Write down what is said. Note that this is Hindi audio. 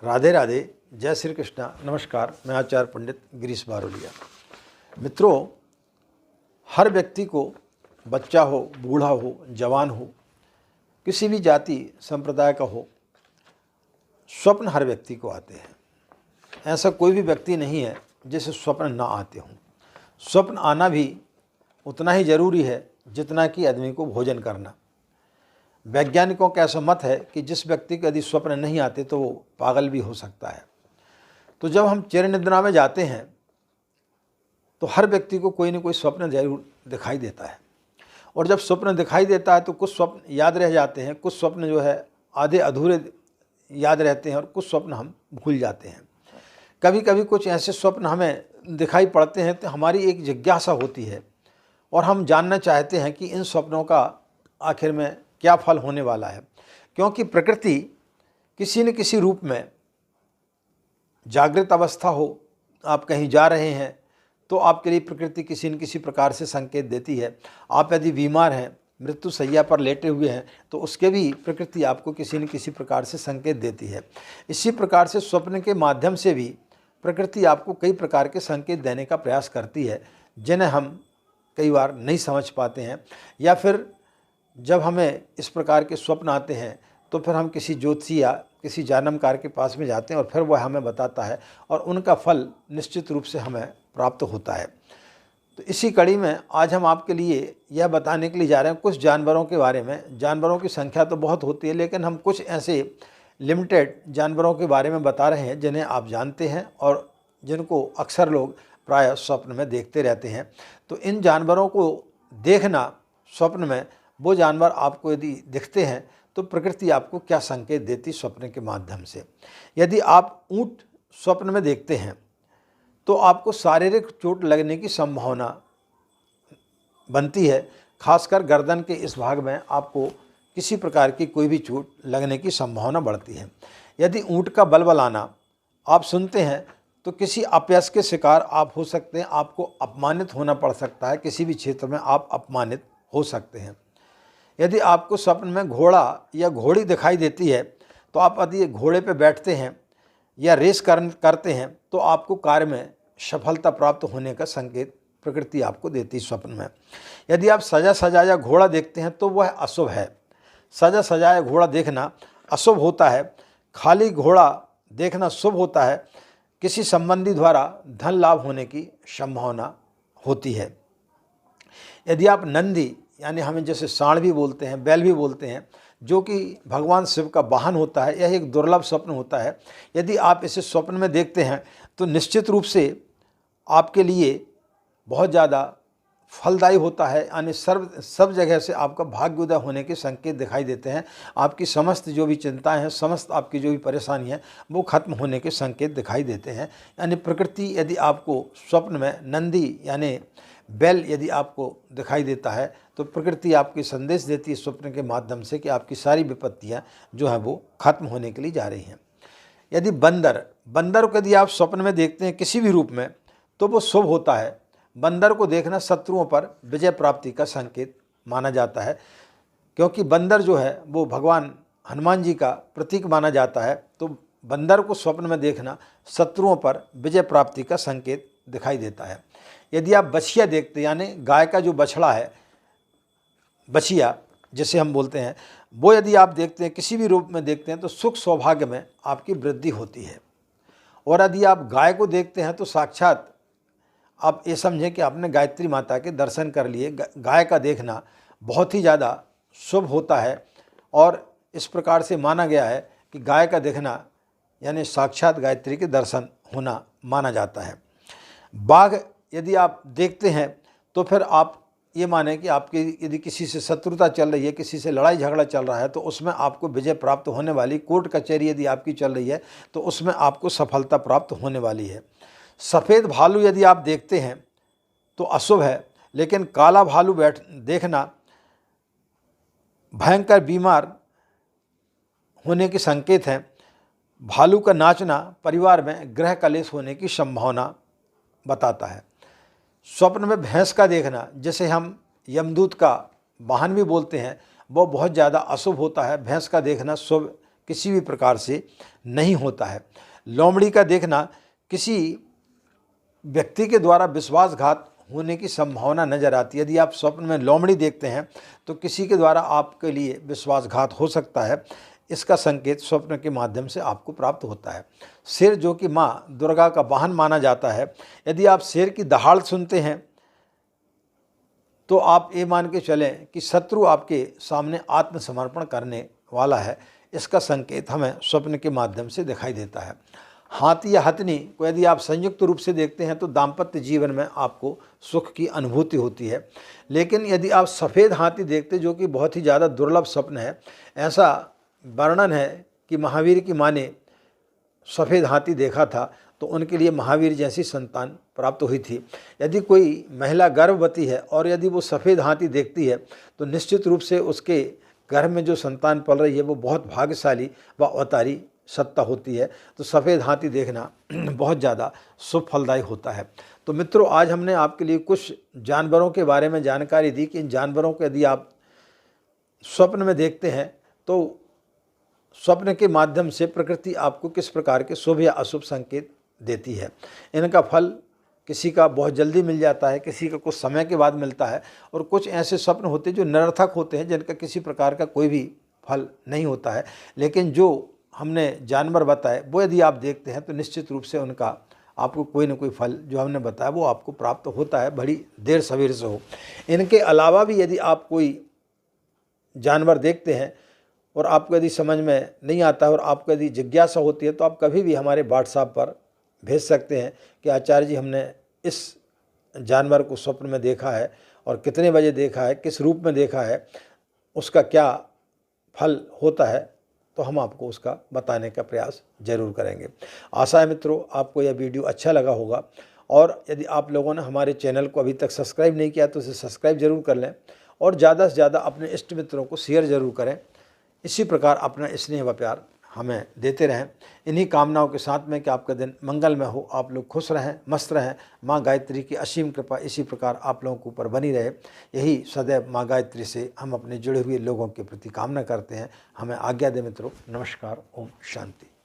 राधे राधे, जय श्री कृष्णा। नमस्कार, मैं आचार्य पंडित गिरीश बारोलिया। मित्रों, हर व्यक्ति को, बच्चा हो, बूढ़ा हो, जवान हो, किसी भी जाति संप्रदाय का हो, स्वप्न हर व्यक्ति को आते हैं। ऐसा कोई भी व्यक्ति नहीं है जिसे स्वप्न ना आते हों। स्वप्न आना भी उतना ही जरूरी है जितना कि आदमी को भोजन करना। वैज्ञानिकों का ऐसा मत है कि जिस व्यक्ति को यदि स्वप्न नहीं आते तो वो पागल भी हो सकता है। तो जब हम चिर निद्रा में जाते हैं तो हर व्यक्ति को कोई न कोई स्वप्न जरूर दिखाई देता है, और जब स्वप्न दिखाई देता है तो कुछ स्वप्न याद रह जाते हैं, कुछ स्वप्न जो है आधे अधूरे याद रहते हैं, और कुछ स्वप्न हम भूल जाते हैं। कभी कभी कुछ ऐसे स्वप्न हमें दिखाई पड़ते हैं तो हमारी एक जिज्ञासा होती है और हम जानना चाहते हैं कि इन स्वप्नों का आखिर में क्या फल होने वाला है। क्योंकि प्रकृति किसी न किसी रूप में, जागृत अवस्था हो, आप कहीं जा रहे हैं तो आपके लिए प्रकृति किसी न किसी प्रकार से संकेत देती है। आप यदि बीमार हैं, मृत्यु शैया पर लेटे हुए हैं, तो उसके भी प्रकृति आपको किसी न किसी प्रकार से संकेत देती है। इसी प्रकार से स्वप्न के माध्यम से भी प्रकृति आपको कई प्रकार के संकेत देने का प्रयास करती है, जिन्हें हम कई बार नहीं समझ पाते हैं, या फिर जब हमें इस प्रकार के स्वप्न आते हैं तो फिर हम किसी ज्योतिषी या किसी जानकार के पास में जाते हैं और फिर वह हमें बताता है और उनका फल निश्चित रूप से हमें प्राप्त होता है। तो इसी कड़ी में आज हम आपके लिए यह बताने के लिए जा रहे हैं कुछ जानवरों के बारे में। जानवरों की संख्या तो बहुत होती है, लेकिन हम कुछ ऐसे लिमिटेड जानवरों के बारे में बता रहे हैं जिन्हें आप जानते हैं और जिनको अक्सर लोग प्रायः स्वप्न में देखते रहते हैं। तो इन जानवरों को देखना स्वप्न में, वो जानवर आपको यदि दिखते हैं तो प्रकृति आपको क्या संकेत देती स्वप्न के माध्यम से। यदि आप ऊंट स्वप्न में देखते हैं तो आपको शारीरिक चोट लगने की संभावना बनती है। खासकर गर्दन के इस भाग में आपको किसी प्रकार की कोई भी चोट लगने की संभावना बढ़ती है। यदि ऊंट का बलबलाना आप सुनते हैं तो किसी अपयश के शिकार आप हो सकते हैं, आपको अपमानित होना पड़ सकता है, किसी भी क्षेत्र में आप अपमानित हो सकते हैं। यदि आपको स्वप्न में घोड़ा या घोड़ी दिखाई देती है तो आप यदि घोड़े पर बैठते हैं या रेस करते हैं तो आपको कार्य में सफलता प्राप्त होने का संकेत प्रकृति आपको देती स्वप्न में। यदि आप सजा सजाया घोड़ा देखते हैं तो वह अशुभ है। सजा सजाया घोड़ा देखना अशुभ होता है, खाली घोड़ा देखना शुभ होता है। किसी संबंधी द्वारा धन लाभ होने की संभावना होती है। यदि आप नंदी, यानी हमें जैसे सांड भी बोलते हैं, बैल भी बोलते हैं, जो कि भगवान शिव का वाहन होता है, यह एक दुर्लभ स्वप्न होता है। यदि आप इसे स्वप्न में देखते हैं तो निश्चित रूप से आपके लिए बहुत ज़्यादा फलदायी होता है, यानी सब जगह से आपका भाग्योदय होने के संकेत दिखाई देते हैं। आपकी समस्त जो भी चिंताएं हैं, समस्त आपकी जो भी परेशानी है, वो खत्म होने के संकेत दिखाई देते हैं। यानी प्रकृति यदि आपको स्वप्न में नंदी यानी बैल यदि आपको दिखाई देता है तो प्रकृति आपकी संदेश देती है स्वप्न के माध्यम से कि आपकी सारी विपत्तियां जो हैं वो खत्म होने के लिए जा रही हैं। यदि बंदर को यदि आप स्वप्न में देखते हैं किसी भी रूप में तो वो शुभ होता है। बंदर को देखना शत्रुओं पर विजय प्राप्ति का संकेत माना जाता है, क्योंकि बंदर जो है वो भगवान हनुमान जी का प्रतीक माना जाता है। तो बंदर को स्वप्न में देखना शत्रुओं पर विजय प्राप्ति का संकेत दिखाई देता है। यदि आप बछिया देखते, यानी गाय का जो बछड़ा है, बछिया जिसे हम बोलते हैं, वो यदि आप देखते हैं किसी भी रूप में देखते हैं तो सुख सौभाग्य में आपकी वृद्धि होती है। और यदि आप गाय को देखते हैं तो साक्षात आप ये समझें कि आपने गायत्री माता के दर्शन कर लिए। गाय का देखना बहुत ही ज़्यादा शुभ होता है और इस प्रकार से माना गया है कि गाय का देखना यानी साक्षात गायत्री के दर्शन होना माना जाता है। बाघ यदि आप देखते हैं तो फिर आप ये माने कि आपकी यदि किसी से शत्रुता चल रही है, किसी से लड़ाई झगड़ा चल रहा है, तो उसमें आपको विजय प्राप्त होने वाली। कोर्ट कचहरी यदि आपकी चल रही है तो उसमें आपको सफलता प्राप्त होने वाली है। सफ़ेद भालू यदि आप देखते हैं तो अशुभ है, लेकिन काला भालू देखना भयंकर बीमार होने के संकेत हैं। भालू का नाचना परिवार में गृह कलेश होने की संभावना बताता है। स्वप्न में भैंस का देखना, जिसे हम यमदूत का वाहन भी बोलते हैं, वो बहुत ज़्यादा अशुभ होता है। भैंस का देखना शुभ किसी भी प्रकार से नहीं होता है। लोमड़ी का देखना किसी व्यक्ति के द्वारा विश्वासघात होने की संभावना नजर आती है। यदि आप स्वप्न में लोमड़ी देखते हैं तो किसी के द्वारा आपके लिए विश्वासघात हो सकता है। इसका संकेत स्वप्न के माध्यम से आपको प्राप्त होता है। शेर, जो कि माँ दुर्गा का वाहन माना जाता है, यदि आप शेर की दहाड़ सुनते हैं तो आप ये मान के चलें कि शत्रु आपके सामने आत्मसमर्पण करने वाला है। इसका संकेत हमें स्वप्न के माध्यम से दिखाई देता है। हाथी या हथनी को यदि आप संयुक्त रूप से देखते हैं तो दाम्पत्य जीवन में आपको सुख की अनुभूति होती है। लेकिन यदि आप सफ़ेद हाथी देखते, जो कि बहुत ही ज़्यादा दुर्लभ स्वप्न है, ऐसा वर्णन है कि महावीर की माँ ने सफ़ेद हाथी देखा था तो उनके लिए महावीर जैसी संतान प्राप्त हुई थी। यदि कोई महिला गर्भवती है और यदि वो सफ़ेद हाथी देखती है तो निश्चित रूप से उसके गर्भ में जो संतान पल रही है वो बहुत भाग्यशाली व अवतारी सत्ता होती है। तो सफ़ेद हाथी देखना बहुत ज़्यादा शुभ फलदायी होता है। तो मित्रों, आज हमने आपके लिए कुछ जानवरों के बारे में जानकारी दी कि इन जानवरों को यदि आप स्वप्न में देखते हैं तो स्वप्न के माध्यम से प्रकृति आपको किस प्रकार के शुभ या अशुभ संकेत देती है। इनका फल किसी का बहुत जल्दी मिल जाता है, किसी का कुछ समय के बाद मिलता है, और कुछ ऐसे स्वप्न होते हैं जो निरर्थक होते हैं, जिनका किसी प्रकार का कोई भी फल नहीं होता है। लेकिन जो हमने जानवर बताए वो यदि आप देखते हैं तो निश्चित रूप से उनका आपको कोई ना कोई फल जो हमने बताया वो आपको प्राप्त होता है, बड़ी देर सवेर से हो। इनके अलावा भी यदि आप कोई जानवर देखते हैं और आपको यदि समझ में नहीं आता है और आपको यदि जिज्ञासा होती है तो आप कभी भी हमारे व्हाट्सएप पर भेज सकते हैं कि आचार्य जी, हमने इस जानवर को स्वप्न में देखा है और कितने बजे देखा है, किस रूप में देखा है, उसका क्या फल होता है, तो हम आपको उसका बताने का प्रयास जरूर करेंगे। आशा है मित्रों आपको यह वीडियो अच्छा लगा होगा, और यदि आप लोगों ने हमारे चैनल को अभी तक सब्सक्राइब नहीं किया तो इसे सब्सक्राइब जरूर कर लें और ज़्यादा से ज़्यादा अपने इष्ट मित्रों को शेयर जरूर करें। इसी प्रकार अपना स्नेह व प्यार हमें देते रहें। इन्हीं कामनाओं के साथ में कि आपका दिन मंगलमय हो, आप लोग खुश रहें, मस्त रहें। माँ गायत्री की असीम कृपा इसी प्रकार आप लोगों के ऊपर बनी रहे, यही सदैव माँ गायत्री से हम अपने जुड़े हुए लोगों के प्रति कामना करते हैं। हमें आज्ञा दें मित्रों। नमस्कार। ओम शांति।